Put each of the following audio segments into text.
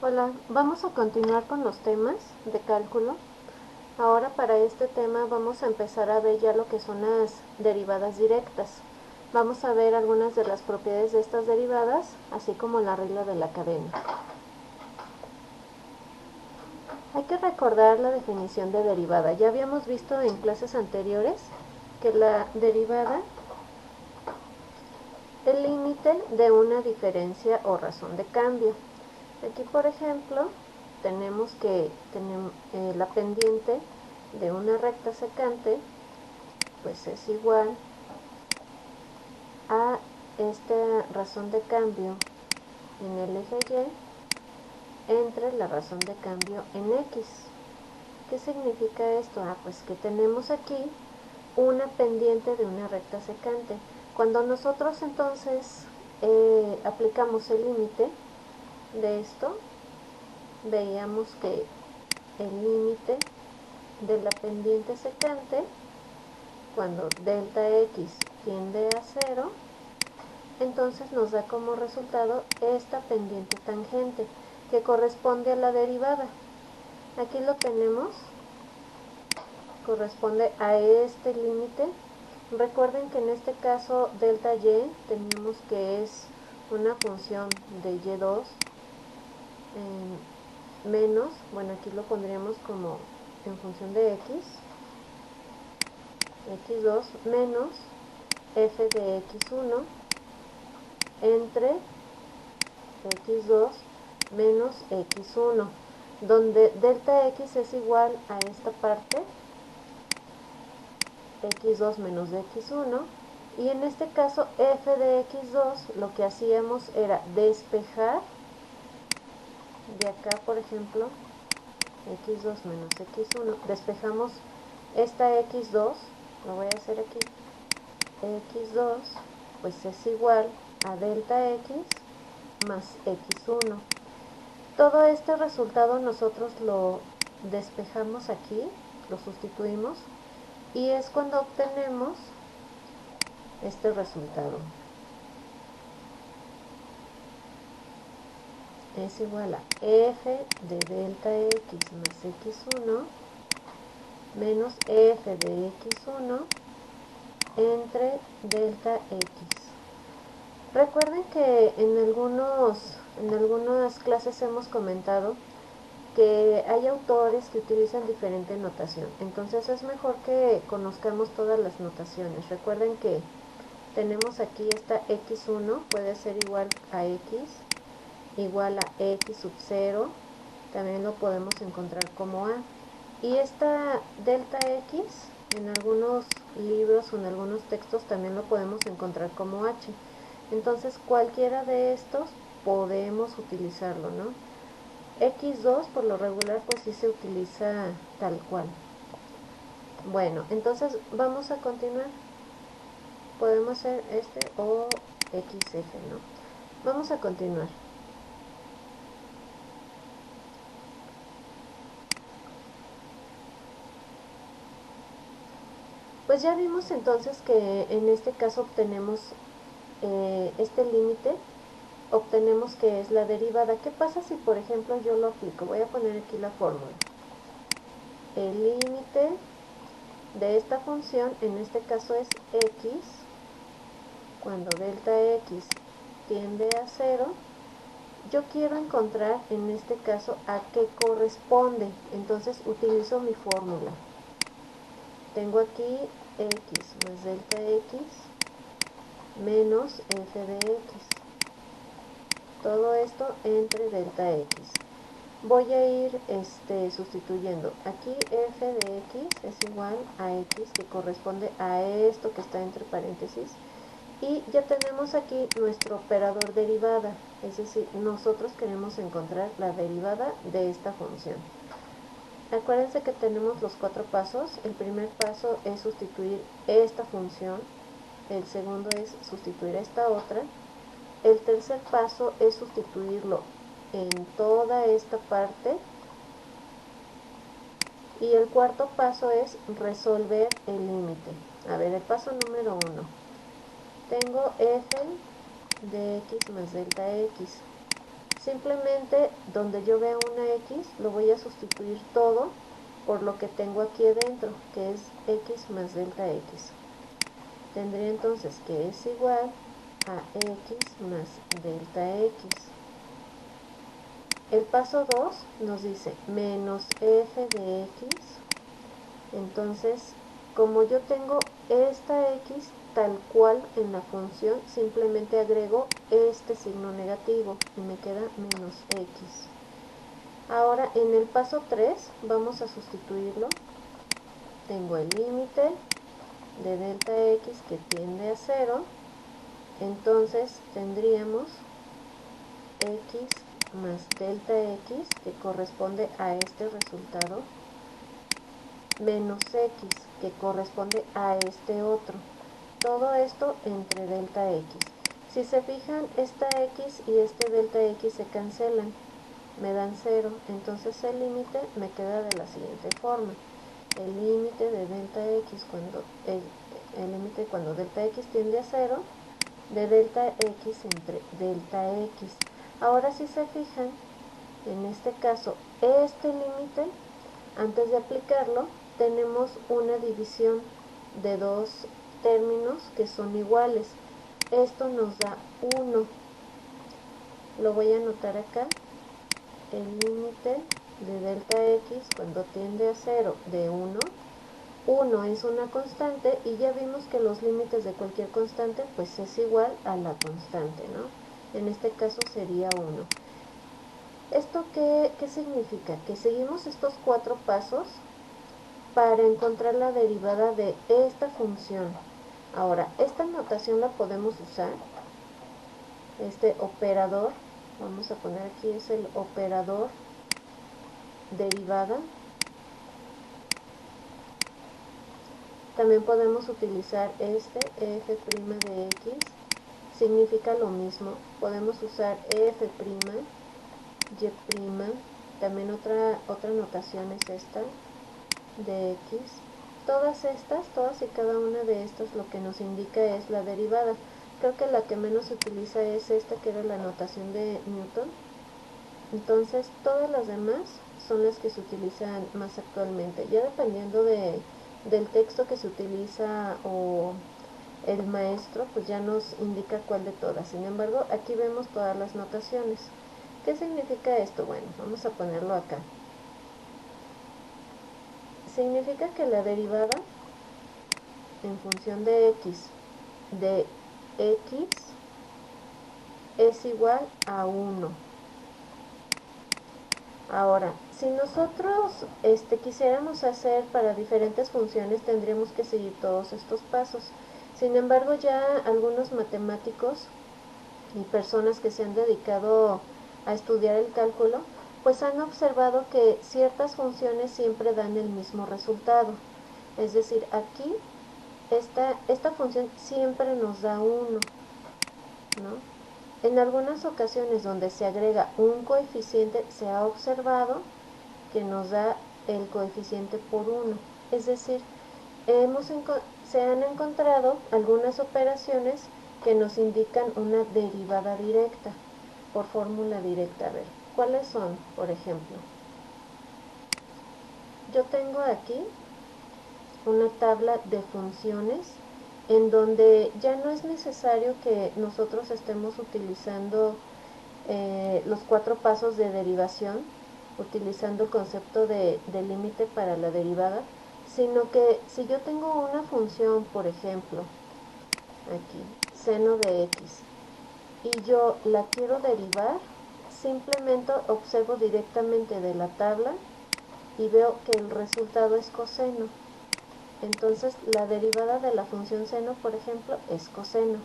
Hola, vamos a continuar con los temas de cálculo. Ahora para este tema vamos a empezar a ver ya lo que son las derivadas directas. Vamos a ver algunas de las propiedades de estas derivadas, así como la regla de la cadena. Hay que recordar la definición de derivada. Ya habíamos visto en clases anteriores que la derivada es el límite de una diferencia o razón de cambio. Aquí, por ejemplo, tenemos que la pendiente de una recta secante pues es igual a esta razón de cambio en el eje Y entre la razón de cambio en X. ¿Qué significa esto? Pues que tenemos aquí una pendiente de una recta secante. Cuando nosotros entonces aplicamos el límite de esto, veíamos que el límite de la pendiente secante, cuando delta X tiende a 0, entonces nos da como resultado esta pendiente tangente, que corresponde a la derivada. Aquí lo tenemos, corresponde a este límite. Recuerden que en este caso delta Y teníamos que es una función de Y2 menos, bueno, aquí lo pondríamos como en función de x2 menos f de x1 entre x2 menos x1, donde delta x es igual a esta parte, x2 menos de x1, y en este caso f de x2 lo que hacíamos era despejar de acá, por ejemplo, x2 menos x1, despejamos esta x2, lo voy a hacer aquí, x2 pues es igual a delta x más x1. Todo este resultado nosotros lo despejamos aquí, lo sustituimos, y es cuando obtenemos este resultado. Es igual a f de delta x más x1 menos f de x1 entre delta x. Recuerden que en algunas clases hemos comentado que hay autores que utilizan diferente notación, entonces es mejor que conozcamos todas las notaciones. Recuerden que tenemos aquí esta x1 puede ser igual a x, igual a x sub 0, también lo podemos encontrar como a, y esta delta x en algunos libros o en algunos textos también lo podemos encontrar como h. Entonces cualquiera de estos podemos utilizarlo, ¿no? x2 por lo regular pues sí se utiliza tal cual. Bueno, entonces vamos a continuar. Podemos hacer este o xf, ¿no? Vamos a continuar. Pues ya vimos entonces que en este caso obtenemos este límite, obtenemos que es la derivada. ¿Qué pasa si por ejemplo yo lo aplico? Voy a poner aquí la fórmula. El límite de esta función, en este caso es x, cuando delta x tiende a 0, yo quiero encontrar en este caso a qué corresponde, entonces utilizo mi fórmula. Tengo aquí x más delta x menos f de x. Todo esto entre delta x. Voy a ir sustituyendo. Aquí f de x es igual a x, que corresponde a esto que está entre paréntesis. Y ya tenemos aquí nuestro operador derivada, es decir, nosotros queremos encontrar la derivada de esta función. Acuérdense que tenemos los 4 pasos. El primer paso es sustituir esta función, el segundo es sustituir esta otra, el tercer paso es sustituirlo en toda esta parte, y el cuarto paso es resolver el límite. A ver, el paso número 1. Tengo f de x más delta x. Simplemente donde yo vea una x, lo voy a sustituir todo por lo que tengo aquí adentro, que es x más delta x. Tendría entonces que es igual a x más delta x. El paso 2 nos dice menos f de x. Entonces, como yo tengo esta x tal cual en la función, simplemente agrego este signo negativo y me queda menos x. Ahora en el paso 3 vamos a sustituirlo. Tengo el límite de delta x que tiende a 0. Entonces tendríamos x más delta x, que corresponde a este resultado, menos x, que corresponde a este otro. Todo esto entre delta x. Si se fijan, esta x y este delta x se cancelan, me dan 0. Entonces el límite me queda de la siguiente forma. El límite de delta x el límite cuando delta x tiende a 0, de delta x entre delta x. Ahora si se fijan, en este caso, este límite, antes de aplicarlo, tenemos una división de dos términos que son iguales. Esto nos da 1. Lo voy a anotar acá. El límite de delta x cuando tiende a 0 de 1. 1 es una constante y ya vimos que los límites de cualquier constante pues es igual a la constante, ¿no? En este caso sería 1. ¿Esto qué significa? Que seguimos estos 4 pasos para encontrar la derivada de esta función. Ahora, esta notación la podemos usar, este operador, vamos a poner aquí es el operador derivada. También podemos utilizar este f' de x, significa lo mismo. Podemos usar f', y', también otra notación es esta, de x. Todas y cada una de estas lo que nos indica es la derivada. Creo que la que menos se utiliza es esta, que era la notación de Newton. Entonces todas las demás son las que se utilizan más actualmente, ya dependiendo del texto que se utiliza o el maestro pues ya nos indica cuál de todas. Sin embargo, aquí vemos todas las notaciones. ¿Qué significa esto? Bueno, vamos a ponerlo acá. Significa que la derivada en función de x es igual a 1. Ahora, si nosotros quisiéramos hacer para diferentes funciones, tendríamos que seguir todos estos pasos. Sin embargo, ya algunos matemáticos y personas que se han dedicado a estudiar el cálculo, pues han observado que ciertas funciones siempre dan el mismo resultado. Es decir, aquí esta función siempre nos da 1, ¿no? En algunas ocasiones donde se agrega un coeficiente, se ha observado que nos da el coeficiente por 1. Es decir, se han encontrado algunas operaciones que nos indican una derivada directa, por fórmula directa. A ver, ¿cuáles son? Por ejemplo, yo tengo aquí una tabla de funciones en donde ya no es necesario que nosotros estemos utilizando los 4 pasos de derivación, utilizando el concepto de límite para la derivada, sino que si yo tengo una función, por ejemplo, aquí, seno de x, y yo la quiero derivar, simplemente observo directamente de la tabla y veo que el resultado es coseno. Entonces la derivada de la función seno, por ejemplo, es coseno.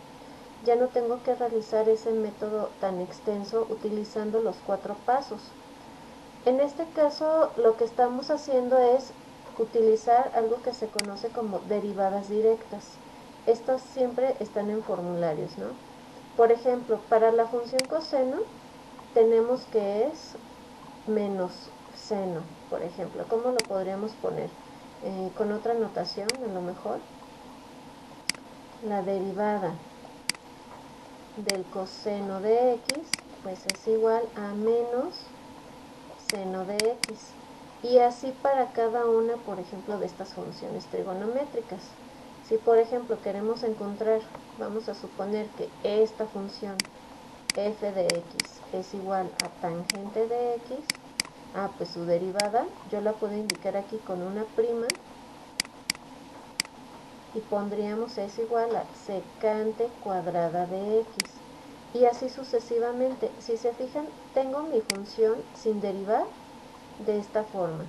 Ya no tengo que realizar ese método tan extenso utilizando los 4 pasos. En este caso, lo que estamos haciendo es utilizar algo que se conoce como derivadas directas. Estas siempre están en formularios, ¿no? Por ejemplo, para la función coseno tenemos que es menos seno, por ejemplo. ¿Cómo lo podríamos poner? Con otra notación, a lo mejor. La derivada del coseno de x pues es igual a menos seno de x. Y así para cada una, por ejemplo, de estas funciones trigonométricas. Si por ejemplo queremos encontrar, vamos a suponer que esta función f de x es igual a tangente de x, pues su derivada yo la puedo indicar aquí con una prima y pondríamos es igual a secante cuadrada de x. Y así sucesivamente. Si se fijan, tengo mi función sin derivar de esta forma.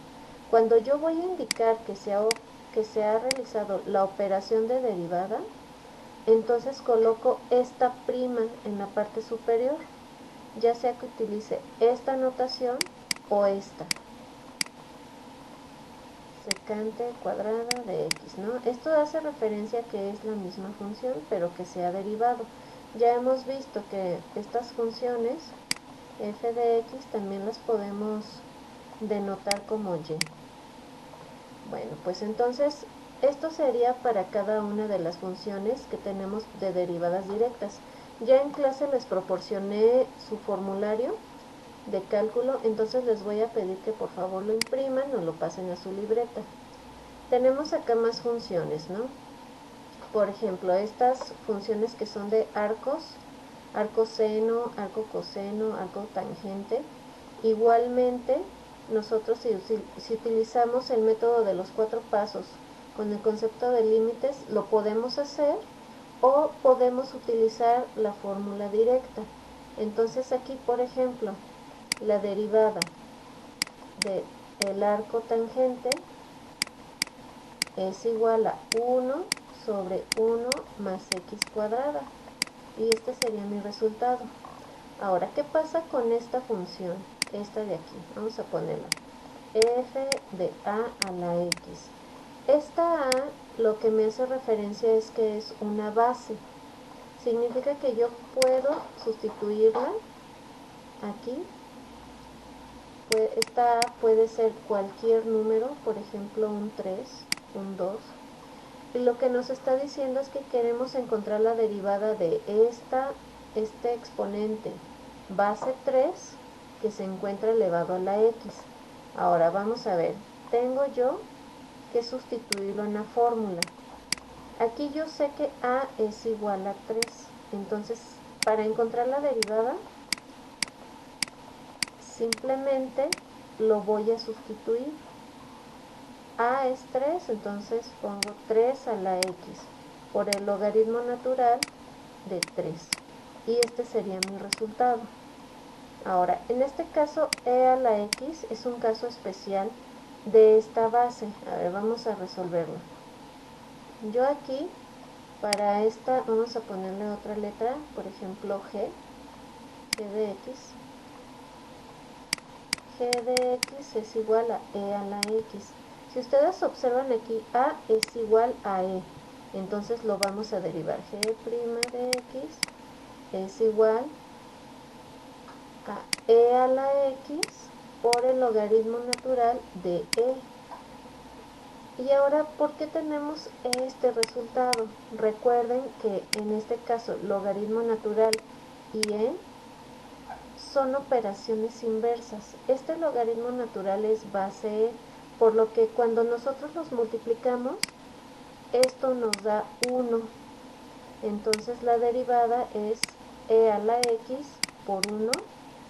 Cuando yo voy a indicar que se ha realizado la operación de derivada, entonces coloco esta prima en la parte superior, ya sea que utilice esta notación o esta. Secante cuadrada de x, ¿no? Esto hace referencia a que es la misma función, pero que se ha derivado. Ya hemos visto que estas funciones f de x también las podemos denotar como y. Bueno, pues entonces esto sería para cada una de las funciones que tenemos de derivadas directas. Ya en clase les proporcioné su formulario de cálculo, entonces les voy a pedir que por favor lo impriman o lo pasen a su libreta. Tenemos acá más funciones, ¿no? Por ejemplo, estas funciones que son de arcos, arco seno, arco coseno, arco tangente. Igualmente, nosotros si utilizamos el método de los 4 pasos con el concepto de límites, lo podemos hacer o podemos utilizar la fórmula directa. Entonces aquí, por ejemplo, la derivada del arco tangente es igual a 1 sobre 1 más x cuadrada. Y este sería mi resultado. Ahora, ¿qué pasa con esta función? Esta de aquí. Vamos a ponerla. F de a la x. Esta a lo que me hace referencia es que es una base. Significa que yo puedo sustituirla aquí. Esta a puede ser cualquier número, por ejemplo un 3, un 2. Y lo que nos está diciendo es que queremos encontrar la derivada de este exponente base 3 que se encuentra elevado a la x. Ahora vamos a ver, tengo yo que sustituirlo en la fórmula. Aquí yo sé que a es igual a 3, entonces para encontrar la derivada simplemente lo voy a sustituir. A es 3, entonces pongo 3 a la x por el logaritmo natural de 3. Y este sería mi resultado. Ahora, en este caso, e a la x es un caso especial de esta base. A ver, vamos a resolverlo. Yo aquí, para esta, vamos a ponerle otra letra, por ejemplo, g de x. G de x es igual a e a la x. Si ustedes observan aquí, a es igual a e, entonces lo vamos a derivar. G' de x es igual a e a la x por el logaritmo natural de e. Y ahora, ¿por qué tenemos este resultado? Recuerden que en este caso, logaritmo natural y e son operaciones inversas. Este logaritmo natural es base e, por lo que cuando nosotros los multiplicamos, esto nos da 1. Entonces la derivada es e a la x por 1,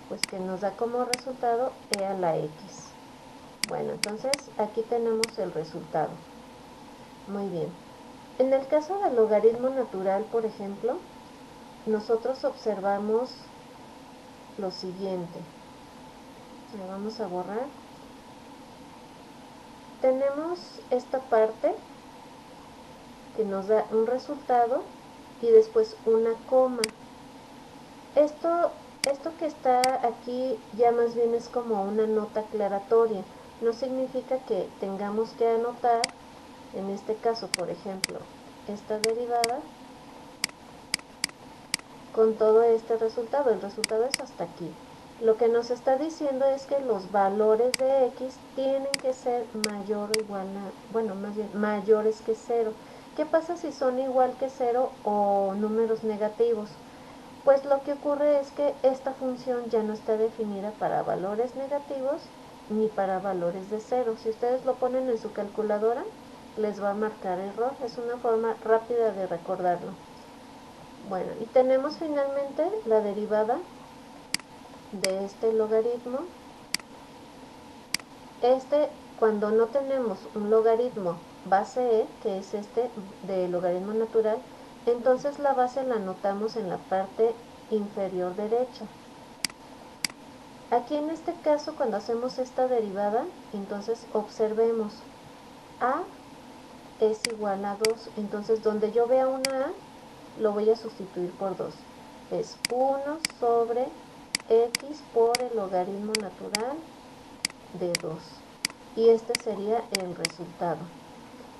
pues que nos da como resultado e a la x. Bueno, entonces aquí tenemos el resultado. Muy bien. En el caso del logaritmo natural, por ejemplo, nosotros observamos lo siguiente. Vamos a borrar. Tenemos esta parte que nos da un resultado y después una coma. Esto que está aquí ya más bien es como una nota aclaratoria. No significa que tengamos que anotar, en este caso, por ejemplo, esta derivada con todo este resultado. El resultado es hasta aquí. Lo que nos está diciendo es que los valores de x tienen que ser mayor o igual a, bueno, más bien mayores que 0. ¿Qué pasa si son igual que 0 o números negativos? Pues lo que ocurre es que esta función ya no está definida para valores negativos ni para valores de cero. Si ustedes lo ponen en su calculadora, les va a marcar error. Es una forma rápida de recordarlo. Bueno, y tenemos finalmente la derivada de este logaritmo. Cuando no tenemos un logaritmo base e, que es este de logaritmo natural, entonces la base la anotamos en la parte inferior derecha. Aquí en este caso, cuando hacemos esta derivada, entonces observemos, a es igual a 2. Entonces, donde yo vea una a, lo voy a sustituir por 2. Es 1 sobre x por el logaritmo natural de 2. Y este sería el resultado.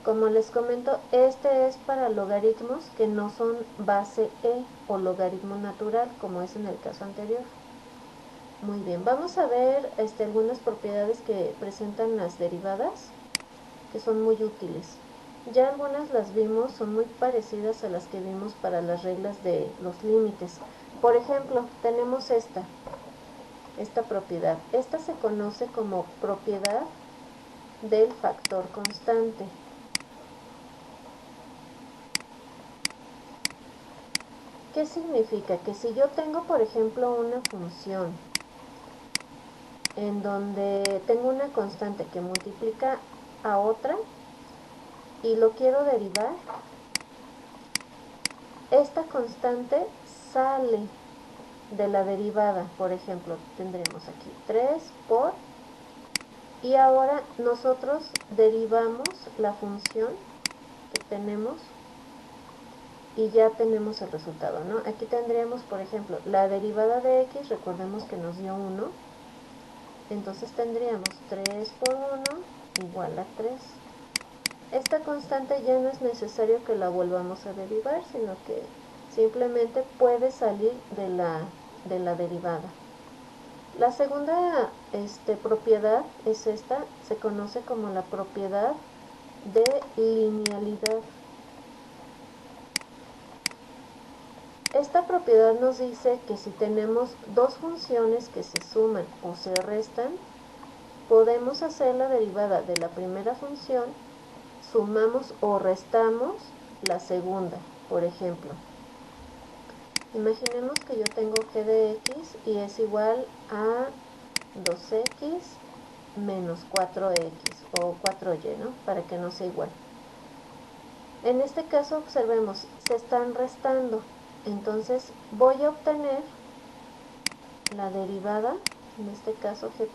Como les comento, este es para logaritmos que no son base e o logaritmo natural, como es en el caso anterior. Muy bien, vamos a ver algunas propiedades que presentan las derivadas, que son muy útiles. Ya algunas las vimos, son muy parecidas a las que vimos para las reglas de los límites. Por ejemplo, tenemos esta propiedad. Esta se conoce como propiedad del factor constante. ¿Qué significa? Que si yo tengo, por ejemplo, una función en donde tengo una constante que multiplica a otra y lo quiero derivar, esta constante sale de la derivada. Por ejemplo, tendremos aquí 3 por, y ahora nosotros derivamos la función que tenemos y ya tenemos el resultado, ¿no? Aquí tendríamos, por ejemplo, la derivada de x, recordemos que nos dio 1, entonces tendríamos 3 por 1 igual a 3. Esta constante ya no es necesario que la volvamos a derivar, sino que simplemente puede salir de la derivada. La segunda propiedad es esta, se conoce como la propiedad de linealidad. Esta propiedad nos dice que si tenemos dos funciones que se suman o se restan, podemos hacer la derivada de la primera función, sumamos o restamos la segunda. Por ejemplo, imaginemos que yo tengo g de x y es igual a 2x menos 4x o 4y, ¿no? Para que no sea igual. En este caso observemos, se están restando, entonces voy a obtener la derivada, en este caso g',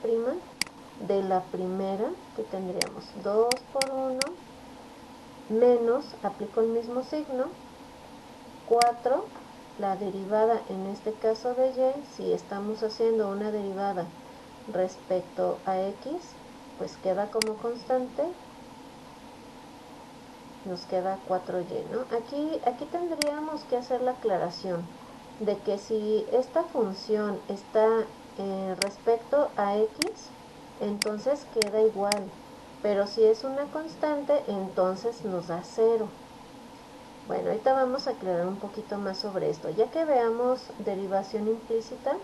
de la primera, que tendríamos 2 por 1 menos, aplico el mismo signo, 4, la derivada en este caso de y, si estamos haciendo una derivada respecto a x, pues queda como constante, nos queda 4y, ¿no? Aquí tendríamos que hacer la aclaración de que si esta función está respecto a x, entonces queda igual, pero si es una constante, entonces nos da 0. Bueno, ahorita vamos a aclarar un poquito más sobre esto. Ya que veamos derivación implícita,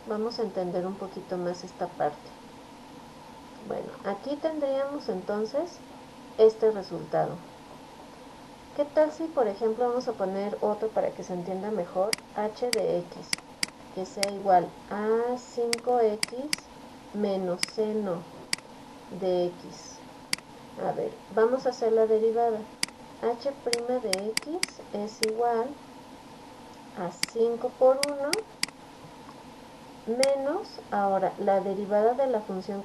vamos a entender un poquito más esta parte. Bueno, aquí tendríamos entonces este resultado. ¿Qué tal si, por ejemplo, vamos a poner otro para que se entienda mejor, h de x, que sea igual a 5x menos seno de x? A ver, vamos a hacer la derivada. H' de x es igual a 5 por 1 menos, ahora, la derivada de la función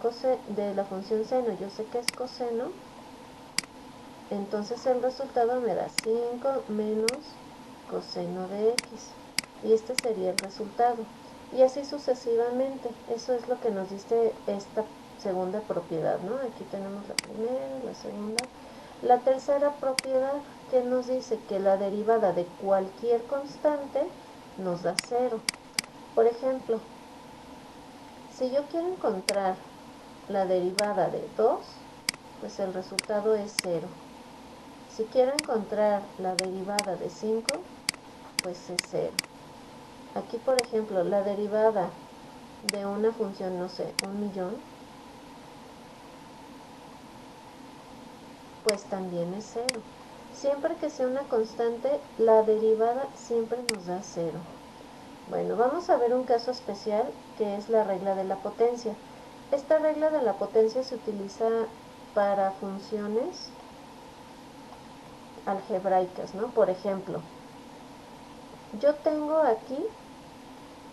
seno, yo sé que es coseno, entonces el resultado me da 5 menos coseno de x. Y este sería el resultado. Y así sucesivamente. Eso es lo que nos dice esta segunda propiedad, ¿no? Aquí tenemos la primera, la segunda. La tercera propiedad, que nos dice que la derivada de cualquier constante nos da 0. Por ejemplo, si yo quiero encontrar la derivada de 2, pues el resultado es 0. Si quiero encontrar la derivada de 5, pues es 0. Aquí, por ejemplo, la derivada de una función, no sé, 1.000.000, pues también es 0. Siempre que sea una constante, la derivada siempre nos da 0. Bueno, vamos a ver un caso especial que es la regla de la potencia. Esta regla de la potencia se utiliza para funciones algebraicas, ¿no? Por ejemplo, yo tengo aquí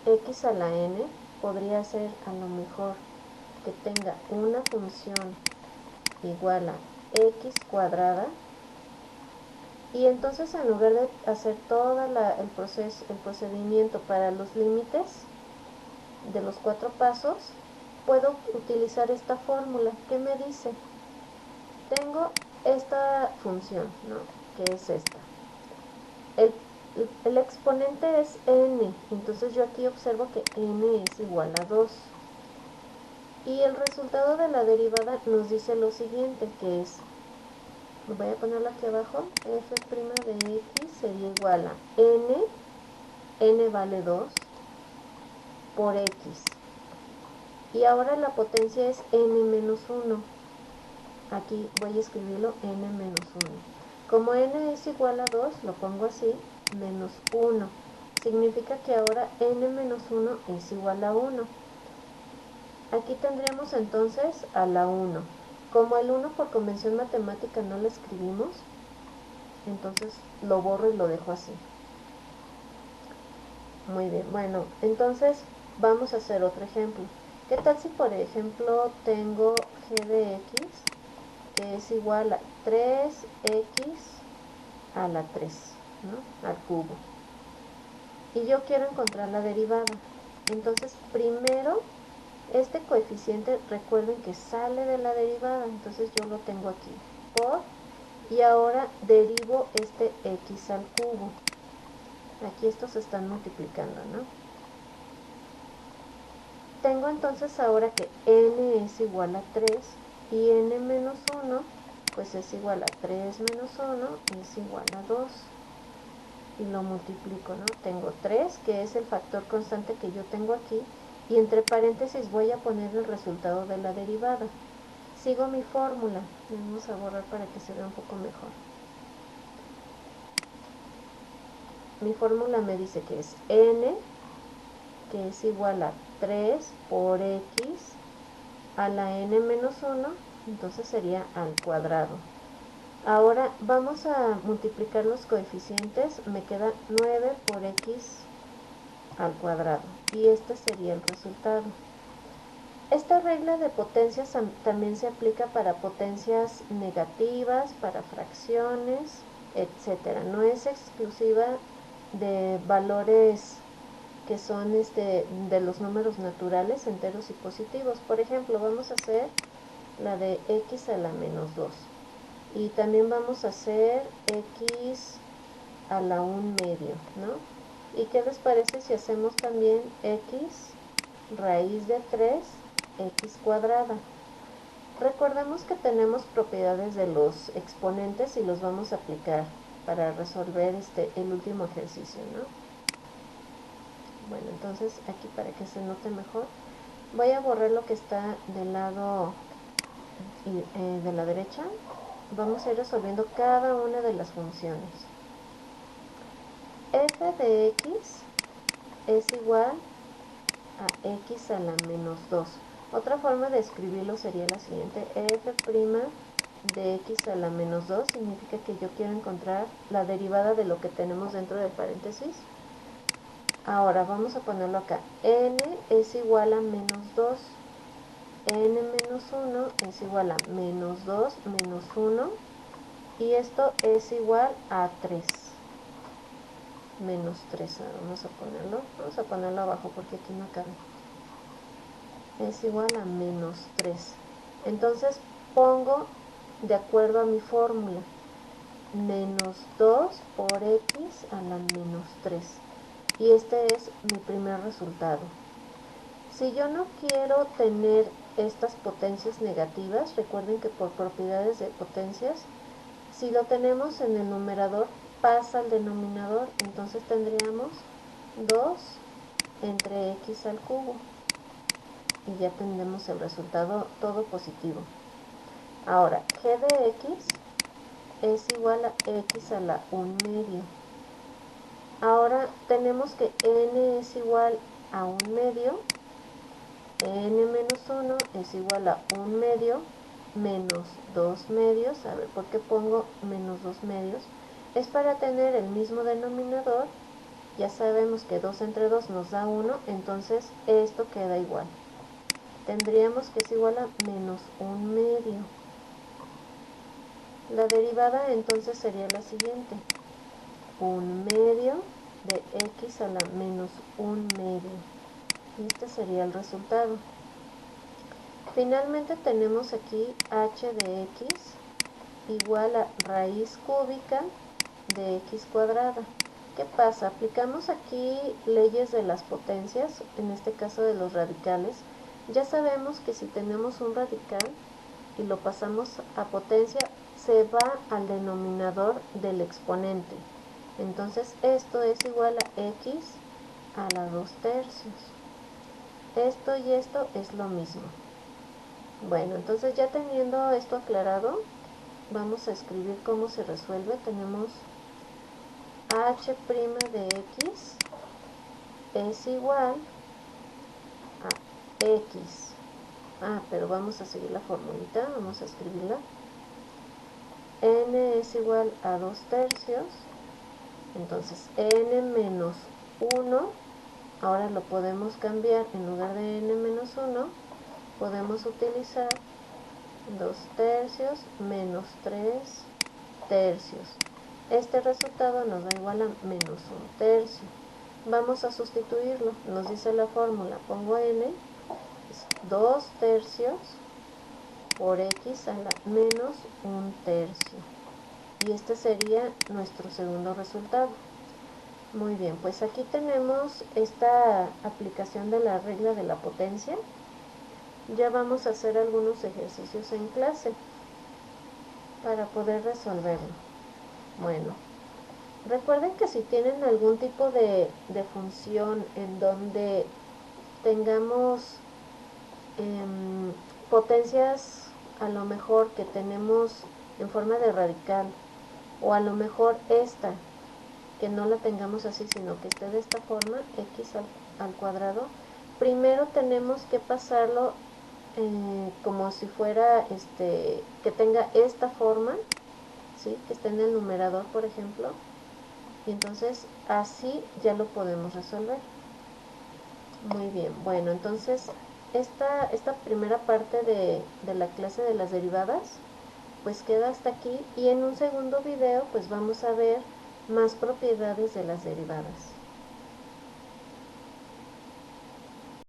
x a la n, podría ser a lo mejor que tenga una función igual a x cuadrada, y entonces en lugar de hacer todo el procedimiento para los límites de los 4 pasos, puedo utilizar esta fórmula que me dice, tengo esta función, ¿no? Que es esta. El exponente es n, entonces yo aquí observo que n es igual a 2. Y el resultado de la derivada nos dice lo siguiente, que es, voy a ponerlo aquí abajo, f' de x sería igual a n vale 2, por x. Y ahora la potencia es n menos 1. Aquí voy a escribirlo n menos 1. Como n es igual a 2, lo pongo así, menos 1. Significa que ahora n menos 1 es igual a 1. Aquí tendríamos entonces a la 1. Como el 1 por convención matemática no lo escribimos, entonces lo borro y lo dejo así. Muy bien, bueno, entonces vamos a hacer otro ejemplo. ¿Qué tal si por ejemplo tengo g de x que es igual a 3x a la 3, ¿no? Al cubo? Y yo quiero encontrar la derivada. Entonces primero este coeficiente, recuerden que sale de la derivada, entonces yo lo tengo aquí por, y ahora derivo este x al cubo. Aquí estos se están multiplicando, ¿no? Tengo entonces ahora que n es igual a 3 y n menos 1 pues es igual a 3 menos 1 es igual a 2. Y lo multiplico, ¿no? Tengo 3, que es el factor constante que yo tengo aquí, y entre paréntesis voy a poner el resultado de la derivada. Sigo mi fórmula, vamos a borrar para que se vea un poco mejor. Mi fórmula me dice que es n, que es igual a 3 por x a la n menos 1, entonces sería al cuadrado. Ahora vamos a multiplicar los coeficientes, me queda 9 por x al cuadrado, y este sería el resultado. Esta regla de potencias también se aplica para potencias negativas, para fracciones, etcétera. No es exclusiva de valores que son de los números naturales, enteros y positivos. Por ejemplo, vamos a hacer la de x a la menos 2. Y también vamos a hacer x a la 1 medio, ¿no? ¿Y qué les parece si hacemos también x raíz de 3 x cuadrada? Recordemos que tenemos propiedades de los exponentes y los vamos a aplicar para resolver el último ejercicio, ¿no? Bueno, entonces aquí para que se note mejor, voy a borrar lo que está del lado de la derecha. Vamos a ir resolviendo cada una de las funciones. F de x es igual a x a la menos 2. Otra forma de escribirlo sería la siguiente: f' de x a la menos 2 significa que yo quiero encontrar la derivada de lo que tenemos dentro del paréntesis. Ahora vamos a ponerlo acá. N es igual a menos 2. N menos 1 es igual a menos 2 menos 1. Y esto es igual a 3. Menos 3. Vamos a ponerlo abajo porque aquí no cabe. Es igual a menos 3. Entonces pongo de acuerdo a mi fórmula menos 2 por x a la menos 3. Y este es mi primer resultado. Si yo no quiero tener estas potencias negativas, recuerden que por propiedades de potencias, si lo tenemos en el numerador, pasa al denominador, entonces tendríamos 2 entre x al cubo. Y ya tendremos el resultado todo positivo. Ahora, g de x es igual a x a la 1 medio. Ahora tenemos que n es igual a 1 medio, n menos 1 es igual a 1 medio menos 2 medios. A ver, ¿por qué pongo menos 2 medios? Es para tener el mismo denominador. Ya sabemos que 2 entre 2 nos da 1, entonces esto queda igual. Tendríamos que es igual a menos 1 medio. La derivada entonces sería la siguiente: 1 medio de x a la menos 1 medio. Y este sería el resultado. Finalmente tenemos aquí h de x igual a raíz cúbica de x cuadrada. ¿Qué pasa? Aplicamos aquí leyes de las potencias, en este caso de los radicales. Ya sabemos que si tenemos un radical y lo pasamos a potencia, se va al denominador del exponente. Entonces esto es igual a x a la 2 tercios. Esto y esto es lo mismo. Bueno, entonces ya teniendo esto aclarado, vamos a escribir cómo se resuelve. Tenemos h' de x es igual a x. Pero vamos a seguir la formulita, vamos a escribirla. N es igual a 2 tercios, entonces n menos 1, ahora lo podemos cambiar, en lugar de n menos 1, podemos utilizar 2 tercios menos 3 tercios. Este resultado nos da igual a menos 1 tercio. Vamos a sustituirlo, nos dice la fórmula, pongo n, es 2 tercios por x a la menos 1 tercio. Y este sería nuestro segundo resultado. Muy bien, pues aquí tenemos esta aplicación de la regla de la potencia. Ya vamos a hacer algunos ejercicios en clase para poder resolverlo. Bueno, recuerden que si tienen algún tipo de función en donde tengamos potencias, a lo mejor que tenemos en forma de radical, o a lo mejor esta, que no la tengamos así, sino que esté de esta forma, x al cuadrado, primero tenemos que pasarlo como si fuera, que tenga esta forma, ¿sí? Que esté en el numerador, por ejemplo, y entonces así ya lo podemos resolver. Muy bien, bueno, entonces esta primera parte de la clase de las derivadas pues queda hasta aquí, y en un segundo video pues vamos a ver más propiedades de las derivadas.